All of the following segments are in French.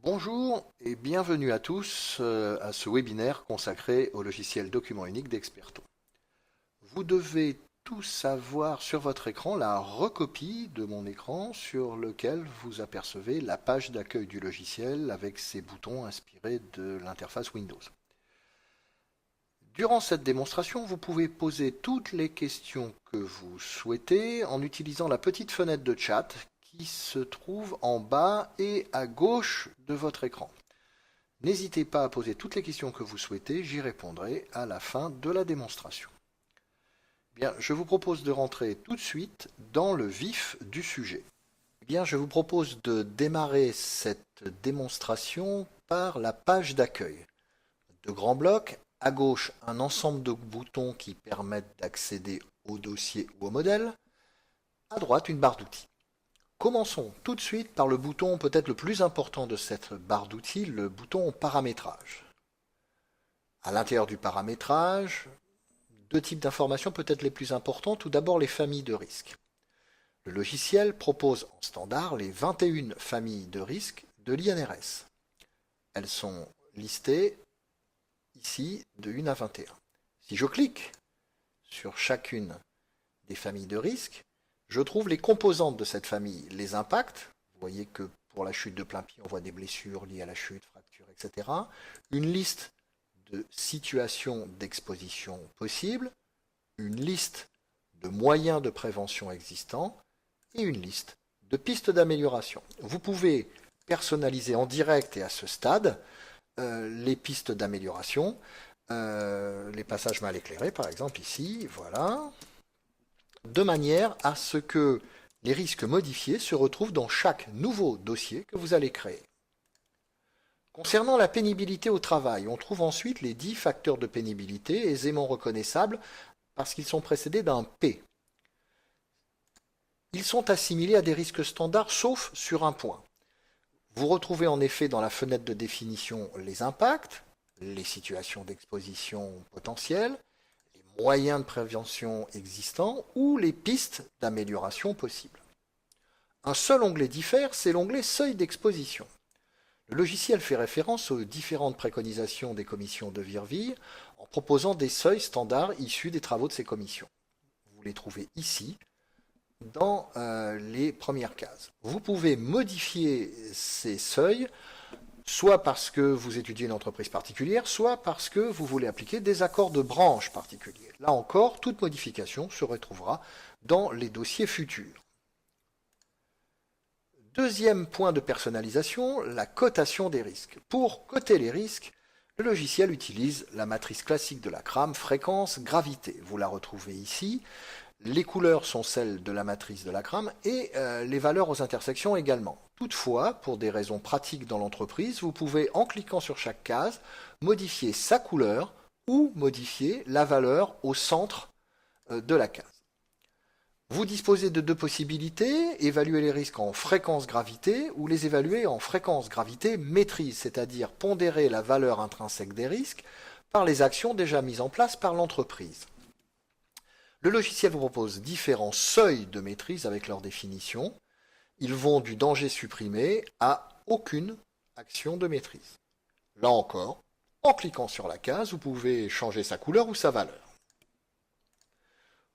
Bonjour et bienvenue à tous à ce webinaire consacré au logiciel document unique d'Experto. Vous devez tous avoir sur votre écran la recopie de mon écran sur lequel vous apercevez la page d'accueil du logiciel avec ses boutons inspirés de l'interface Windows. Durant cette démonstration, vous pouvez poser toutes les questions que vous souhaitez en utilisant la petite fenêtre de chat qui se trouve en bas et à gauche de votre écran. N'hésitez pas à poser toutes les questions que vous souhaitez, j'y répondrai à la fin de la démonstration. Bien, je vous propose de rentrer tout de suite dans le vif du sujet. Bien, je vous propose de démarrer cette démonstration par la page d'accueil. De grands blocs, à gauche, un ensemble de boutons qui permettent d'accéder au dossier ou au modèle. À droite, une barre d'outils. Commençons tout de suite par le bouton peut-être le plus important de cette barre d'outils, le bouton paramétrage. À l'intérieur du paramétrage, deux types d'informations peut-être les plus importantes. Tout d'abord, les familles de risques. Le logiciel propose en standard les 21 familles de risques de l'INRS. Elles sont listées ici de 1 à 21. Si je clique sur chacune des familles de risques, je trouve les composantes de cette famille, les impacts. Vous voyez que pour la chute de plein pied, on voit des blessures liées à la chute, fractures, etc. Une liste de situations d'exposition possibles, une liste de moyens de prévention existants et une liste de pistes d'amélioration. Vous pouvez personnaliser en direct et à ce stade les pistes d'amélioration, les passages mal éclairés par exemple ici, voilà, de manière à ce que les risques modifiés se retrouvent dans chaque nouveau dossier que vous allez créer. Concernant la pénibilité au travail, on trouve ensuite les 10 facteurs de pénibilité aisément reconnaissables parce qu'ils sont précédés d'un P. Ils sont assimilés à des risques standards sauf sur un point. Vous retrouvez en effet dans la fenêtre de définition les impacts, les situations d'exposition potentielles, les moyens de prévention existants ou les pistes d'amélioration possibles. Un seul onglet diffère, c'est l'onglet seuil d'exposition. Le logiciel fait référence aux différentes préconisations des commissions de Virville en proposant des seuils standards issus des travaux de ces commissions. Vous les trouvez ici dans les premières cases. Vous pouvez modifier ces seuils soit parce que vous étudiez une entreprise particulière, soit parce que vous voulez appliquer des accords de branche particuliers. Là encore, toute modification se retrouvera dans les dossiers futurs. Deuxième point de personnalisation, la cotation des risques. Pour coter les risques, le logiciel utilise la matrice classique de la CRAM, fréquence, gravité. Vous la retrouvez ici. Les couleurs sont celles de la matrice de la CRAM et les valeurs aux intersections également. Toutefois, pour des raisons pratiques dans l'entreprise, vous pouvez, en cliquant sur chaque case, modifier sa couleur ou modifier la valeur au centre de la case. Vous disposez de deux possibilités, évaluer les risques en fréquence-gravité ou les évaluer en fréquence-gravité-maîtrise, c'est-à-dire pondérer la valeur intrinsèque des risques par les actions déjà mises en place par l'entreprise. Le logiciel vous propose différents seuils de maîtrise avec leur définition. Ils vont du danger supprimé à aucune action de maîtrise. Là encore, en cliquant sur la case, vous pouvez changer sa couleur ou sa valeur.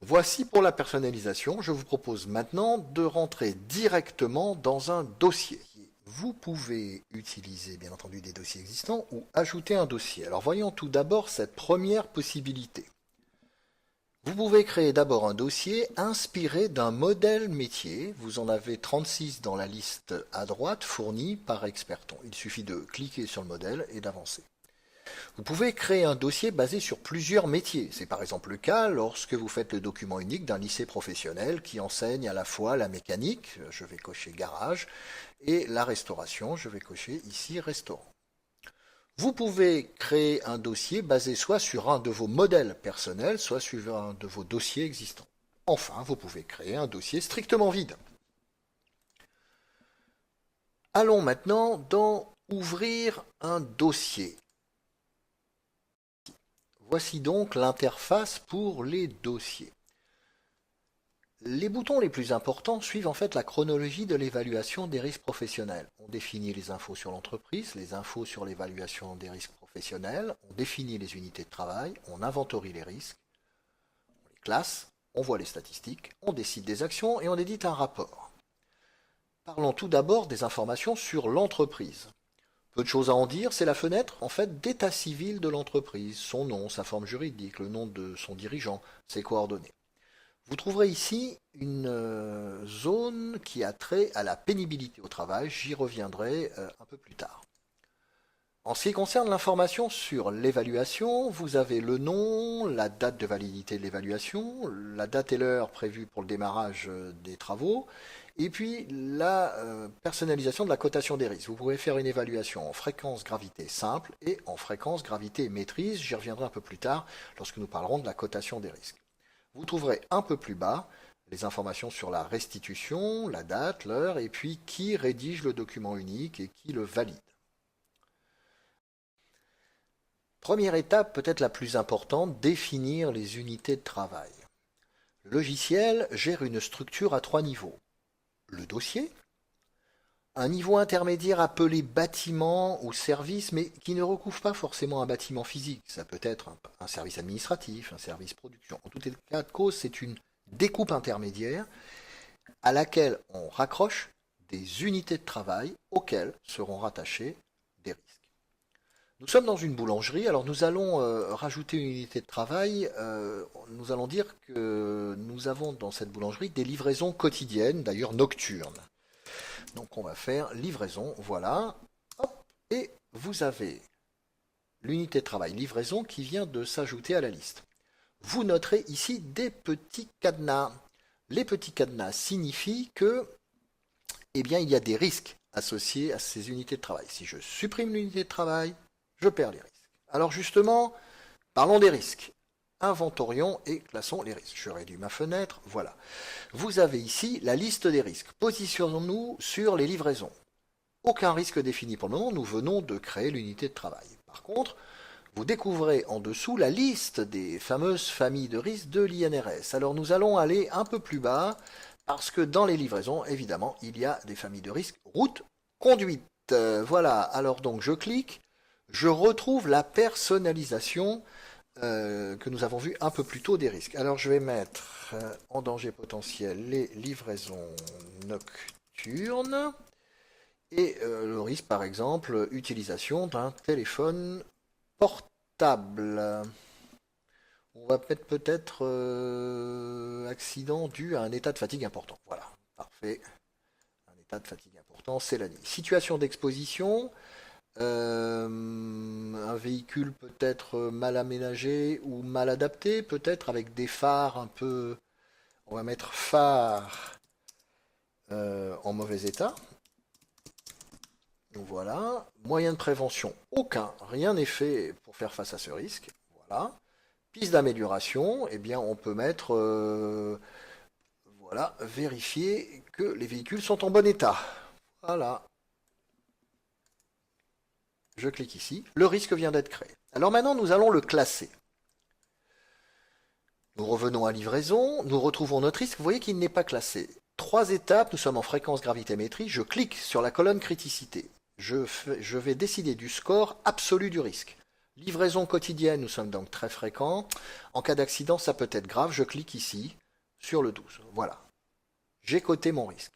Voici pour la personnalisation. Je vous propose maintenant de rentrer directement dans un dossier. Vous pouvez utiliser bien entendu des dossiers existants ou ajouter un dossier. Alors voyons tout d'abord cette première possibilité. Vous pouvez créer d'abord un dossier inspiré d'un modèle métier. Vous en avez 36 dans la liste à droite fournie par Experton. Il suffit de cliquer sur le modèle et d'avancer. Vous pouvez créer un dossier basé sur plusieurs métiers. C'est par exemple le cas lorsque vous faites le document unique d'un lycée professionnel qui enseigne à la fois la mécanique, je vais cocher garage, et la restauration, je vais cocher ici restaurant. Vous pouvez créer un dossier basé soit sur un de vos modèles personnels, soit sur un de vos dossiers existants. Enfin, vous pouvez créer un dossier strictement vide. Allons maintenant dans Ouvrir un dossier. Voici donc l'interface pour les dossiers. Les boutons les plus importants suivent en fait la chronologie de l'évaluation des risques professionnels. On définit les infos sur l'entreprise, les infos sur l'évaluation des risques professionnels, on définit les unités de travail, on inventorie les risques, on les classe, on voit les statistiques, on décide des actions et on édite un rapport. Parlons tout d'abord des informations sur l'entreprise. Peu de choses à en dire, c'est la fenêtre en fait d'état civil de l'entreprise, son nom, sa forme juridique, le nom de son dirigeant, ses coordonnées. Vous trouverez ici une zone qui a trait à la pénibilité au travail, j'y reviendrai un peu plus tard. En ce qui concerne l'information sur l'évaluation, vous avez le nom, la date de validité de l'évaluation, la date et l'heure prévue pour le démarrage des travaux, et puis la personnalisation de la cotation des risques. Vous pouvez faire une évaluation en fréquence-gravité simple et en fréquence-gravité maîtrise, j'y reviendrai un peu plus tard lorsque nous parlerons de la cotation des risques. Vous trouverez un peu plus bas les informations sur la restitution, la date, l'heure, et puis qui rédige le document unique et qui le valide. Première étape, peut-être la plus importante, définir les unités de travail. Le logiciel gère une structure à 3 niveaux. Le dossier, un niveau intermédiaire appelé bâtiment ou service, mais qui ne recouvre pas forcément un bâtiment physique. Ça peut être un service administratif, un service production. En tout cas de cause, c'est une découpe intermédiaire à laquelle on raccroche des unités de travail auxquelles seront rattachés des risques. Nous sommes dans une boulangerie, alors nous allons rajouter une unité de travail. Nous allons dire que nous avons dans cette boulangerie des livraisons quotidiennes, d'ailleurs nocturnes. Donc on va faire livraison, voilà. Hop, et vous avez l'unité de travail livraison qui vient de s'ajouter à la liste. Vous noterez ici des petits cadenas. Les petits cadenas signifient que, eh bien, il y a des risques associés à ces unités de travail. Si je supprime l'unité de travail, je perds les risques. Alors justement, parlons des risques. Inventorions et classons les risques. Je réduis ma fenêtre, voilà. Vous avez ici la liste des risques. Positionnons-nous sur les livraisons. Aucun risque défini pour le moment, nous venons de créer l'unité de travail. Par contre, vous découvrez en dessous la liste des fameuses familles de risques de l'INRS. Alors nous allons aller un peu plus bas, parce que dans les livraisons, évidemment, il y a des familles de risques. Route, conduite. Voilà, alors donc je clique, je retrouve la personnalisation que nous avons vu un peu plus tôt des risques. Alors je vais mettre en danger potentiel les livraisons nocturnes et le risque par exemple utilisation d'un téléphone portable. On va mettre peut-être accident dû à un état de fatigue important. Voilà, parfait. Un état de fatigue important, c'est la nuit. Situation d'exposition. Un véhicule peut-être mal aménagé ou mal adapté, peut-être avec des phares un peu... On va mettre phares en mauvais état. Donc voilà. Moyen de prévention, aucun. Rien n'est fait pour faire face à ce risque. Voilà. Piste d'amélioration, eh bien on peut mettre... voilà, vérifier que les véhicules sont en bon état. Voilà. Je clique ici, le risque vient d'être créé. Alors maintenant, nous allons le classer. Nous revenons à livraison, nous retrouvons notre risque, vous voyez qu'il n'est pas classé. 3 étapes, nous sommes en fréquence gravité maîtrise, je clique sur la colonne criticité. Je vais décider du score absolu du risque. Livraison quotidienne, nous sommes donc très fréquents. En cas d'accident, ça peut être grave, je clique ici, sur le 12. Voilà. J'ai coté mon risque.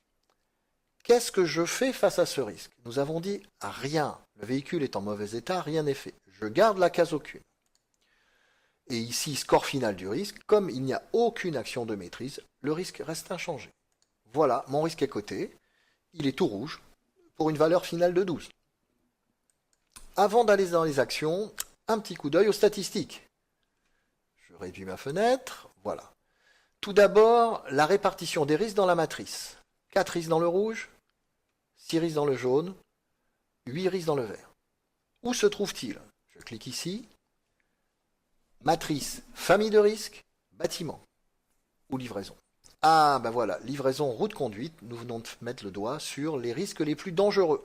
Qu'est-ce que je fais face à ce risque? Nous avons dit rien. Le véhicule est en mauvais état, rien n'est fait. Je garde la case aucune. Et ici, score final du risque. Comme il n'y a aucune action de maîtrise, le risque reste inchangé. Voilà, mon risque est coté. Il est tout rouge pour une valeur finale de 12. Avant d'aller dans les actions, un petit coup d'œil aux statistiques. Je réduis ma fenêtre. Voilà. Tout d'abord, la répartition des risques dans la matrice. 4 risques dans le rouge, 6 risques dans le jaune, 8 risques dans le vert. Où se trouve-t-il? Je clique ici. Matrice, famille de risques, bâtiment ou livraison. Ah ben voilà, livraison, route conduite, nous venons de mettre le doigt sur les risques les plus dangereux.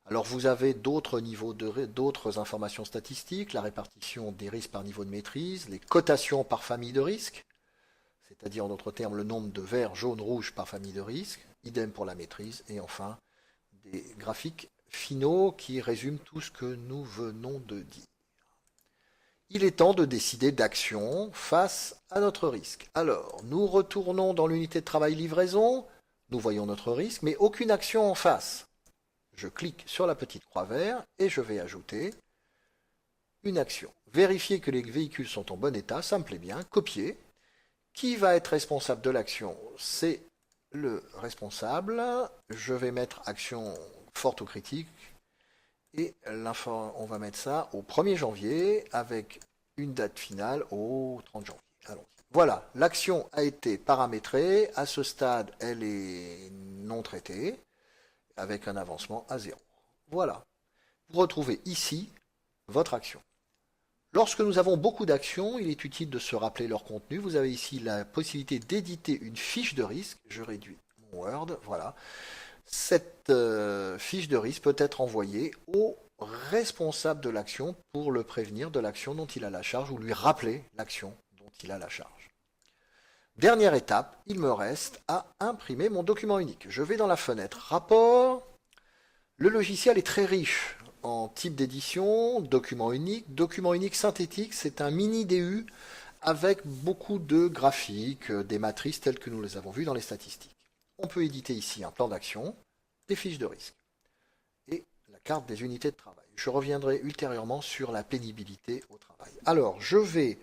Alors vous avez d'autres niveaux, d'autres informations statistiques, la répartition des risques par niveau de maîtrise, les cotations par famille de risques. c'est-à-dire en d'autres termes le nombre de vert, jaune, rouge par famille de risques, idem pour la maîtrise, et enfin des graphiques finaux qui résument tout ce que nous venons de dire. Il est temps de décider d'action face à notre risque. Alors, nous retournons dans l'unité de travail livraison, nous voyons notre risque, mais aucune action en face. Je clique sur la petite croix verte et je vais ajouter une action. Vérifier que les véhicules sont en bon état, ça me plaît bien, copier. Qui va être responsable de l'action? C'est le responsable. Je vais mettre action forte ou critique. Et on va mettre ça au 1er janvier avec une date finale au 30 janvier. Allons-y. Voilà, l'action a été paramétrée. À ce stade, elle est non traitée avec un avancement à 0. Voilà. Vous retrouvez ici votre action. Lorsque nous avons beaucoup d'actions, il est utile de se rappeler leur contenu. Vous avez ici la possibilité d'éditer une fiche de risque. Je réduis mon Word, voilà. Cette fiche de risque peut être envoyée au responsable de l'action pour le prévenir de l'action dont il a la charge ou lui rappeler l'action dont il a la charge. Dernière étape, il me reste à imprimer mon document unique. Je vais dans la fenêtre Rapport. Le logiciel est très riche en type d'édition, document unique synthétique, c'est un mini DU avec beaucoup de graphiques, des matrices telles que nous les avons vues dans les statistiques. On peut éditer ici un plan d'action, des fiches de risque et la carte des unités de travail. Je reviendrai ultérieurement sur la pénibilité au travail. Alors, je vais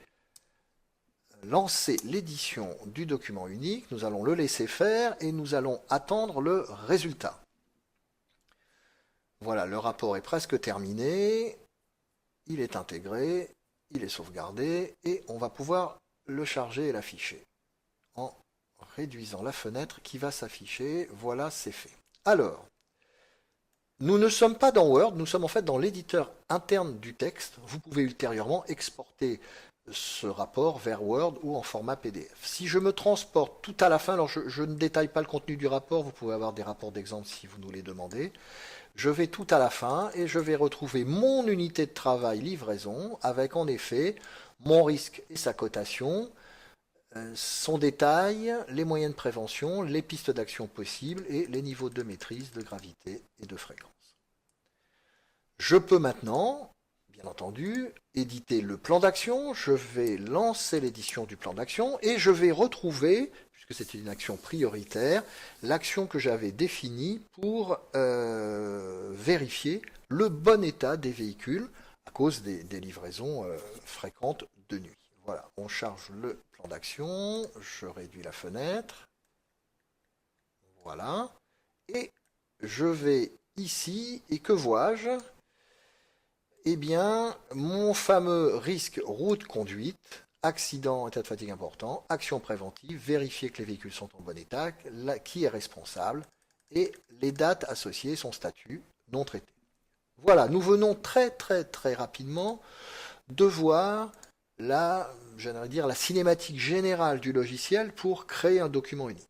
lancer l'édition du document unique, nous allons le laisser faire et nous allons attendre le résultat. Voilà, le rapport est presque terminé, il est intégré, il est sauvegardé et on va pouvoir le charger et l'afficher en réduisant la fenêtre qui va s'afficher. Voilà, c'est fait. Alors, nous ne sommes pas dans Word, nous sommes en fait dans l'éditeur interne du texte. Vous pouvez ultérieurement exporter ce rapport vers Word ou en format PDF. Si je me transporte tout à la fin, alors je ne détaille pas le contenu du rapport, vous pouvez avoir des rapports d'exemple si vous nous les demandez. Je vais tout à la fin et je vais retrouver mon unité de travail livraison avec en effet mon risque et sa cotation, son détail, les moyens de prévention, les pistes d'action possibles et les niveaux de maîtrise, de gravité et de fréquence. Je peux maintenant, bien entendu, éditer le plan d'action. Je vais lancer l'édition du plan d'action et je vais retrouver, puisque c'était une action prioritaire, l'action que j'avais définie pour vérifier le bon état des véhicules à cause des livraisons fréquentes de nuit. Voilà, on charge le plan d'action, je réduis la fenêtre, voilà, et je vais ici, et que vois-je? Eh bien, mon fameux risque route-conduite, accident, état de fatigue important, action préventive, vérifier que les véhicules sont en bon état, qui est responsable, et les dates associées, son statut non traité. Voilà, nous venons très rapidement de voir j'aimerais dire, la cinématique générale du logiciel pour créer un document unique.